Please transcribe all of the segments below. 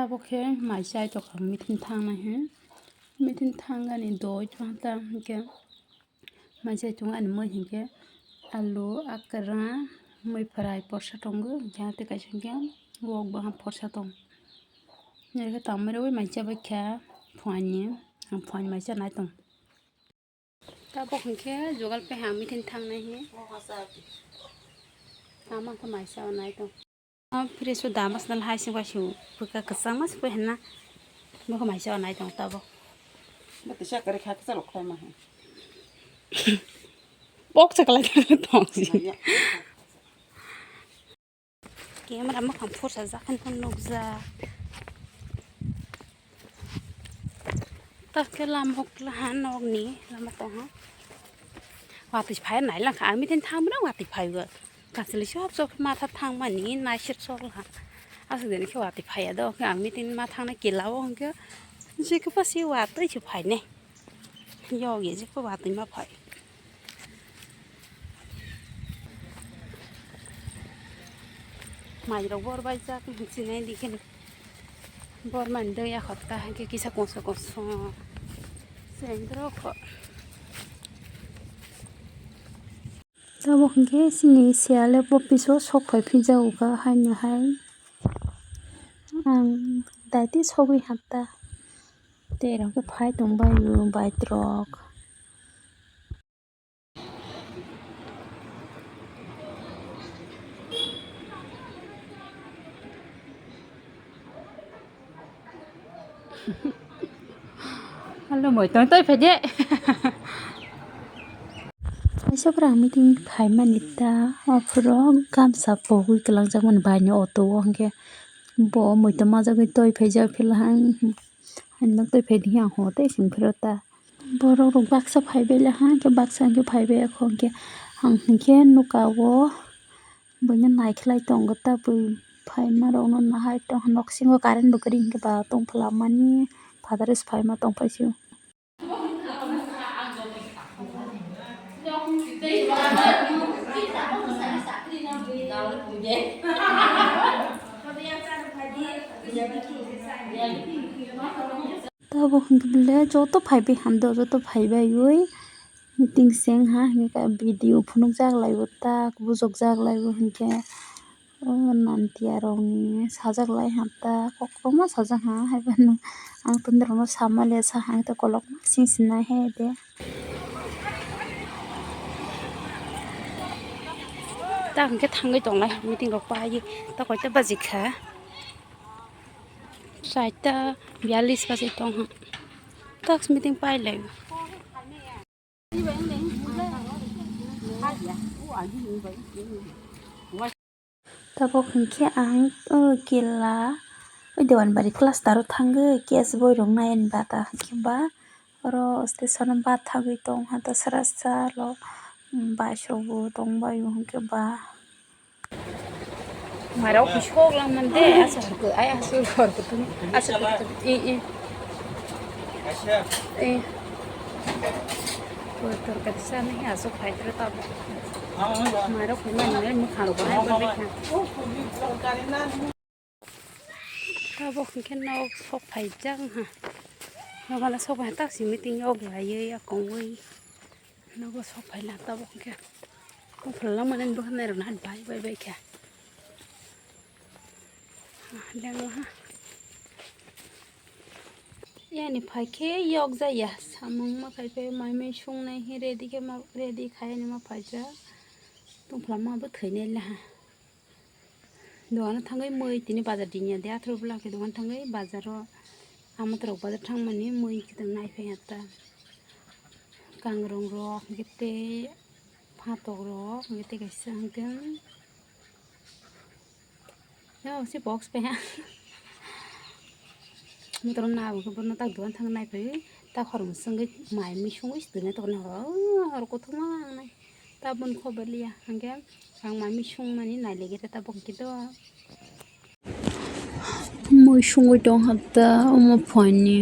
ताबोखे माइसाय तो मिथिन थांना है मिथिन थांगानि दoj पाता के माइसाय तो आनि मै हिंके आलु आकरा मै फ्राय परसा तंगो जाते काइसंके वok बहा परसा तंग नेके तामरे वे माइसा बाख्या फुआनि आं फुआनि माइसा नाय तंग ताबोखे जोगाल पे हां मिथिन थांना है आमा का माइसा नाय तंग फ्रेसो दामस नल हाइसिं वासिउ फुका कसमस फहना मको माइसा नाय तंग ताबो बतिसा करे खा के चलो खाय मा है पक सकला तंग कैमरा मा खम फोरसा जाखन फन नगजा ताके लाम हकला हा नगनि लामा तंग वातिस फाय नाय ला खा मिथिन थांबना वाति फायगो कासले सब माथा थांमानि नायसेर सकला आसो देने के वाति फाया दो के आं मिथिन मा थांना किलाव हंके जेको पासे वातै छ फायने योगे जेको वाति मा फाय माइराव बरबाय जाक हिसिनाय दिखेन बरमान दैया खत्ता के किसा कोसो सेंद्रो ख ताबोखे सिनि सेयाले पपिसो सकफाय फिजाउगा हायनो हाय आं दाइते सगै हात्ता तेराव के फाय तंबायु बायत्रक Halo moi tôi phải đấy Sobra meeting khai manita afro kam sapo hui kelang jaman banyo auto hangke bo moi to ma jagai toi pheja philhang han toi phedi hang hote singphrota borok rok baksa phaibela hang ke baksa ke phaibe khongke hang ke nukawo bonya naikhlai tongo ta bui phaima rok no nahai to noksingo current bo kring ke ba tongphla mani father is phaima tongphaisu Tabo bile joto phaibe hando joto phaibe yoi meeting seng ha hingka video phunuk jaglai ta bujok jaglai hingke nantia rokni sajaklai hata kokroma sajak ha haibano ang tondrong samale sa hang ta kolok sing sinai he de ta hingke thangai tonglai meeting rok pai ta koita baji kha saita 42 baji tong ha tax meeting pai lai tabo hingke ang killa dewan bari class taro thango kes boy rok nayan bata hingba oro station ba thagui tong hata sarasa lo baisrobo tongbai hingke ba marau khishok lang mande asar ko ay asur khor ko tuni asar ko e ko tor ka sa nahi aso khaitra ta marau khima nale mu khalo ba ba tabo hingke no sok phai jang ha nogala sok phai tak si meeting yok lai ya kongoi nogo sok phai la tabo hingke ko phla manen bo na ro na bai kha Lengo ha yani phaike yok jaya samung ma khaipe mai sung nai he ready ke ma ready khai ni ma phaja tongphla ma bo theinai la doana thangai moi tini bazar dinya de athro bla ke doan thangai bazaro amatrok bazar thangmani moi kitang nai phe hata kangrong rok gete phatok rok gete kaisa hangken yo si box pe ha mutron na ko bono tak don thang nai pe ta khorum sangai mai mi sungoi stune to na hor ko thuma nai ta bon khobalia hangge ang mai mi sung mani nai lege ta bon kido moi sungoi dong hatta omo phoni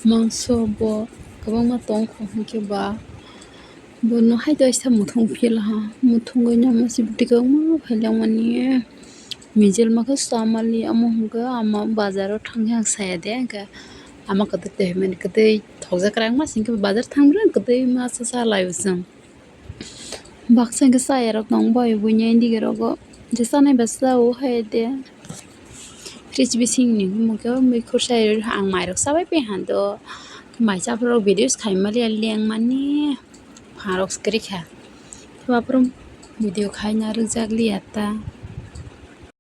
mangso bo kabang ma tong khongke ba bono hai to isa muthong phil ha muthong goi na ma sibti ko ma phailang mani mijil maka samali amo hingga ama bazaro thangyang saya de hingga ama kadai tehmani kadai thokjakrang ma singke bazar thangbra kadai ma salai usam baksa hingga saya rok nong boy bunya indi rogo jesanai basa o hai de fridge bising ni muke mikur sai ang mai rok sabai pe hando mai chapro videos khaimali leng mani pharok skri kha waprom video khaina rujak liata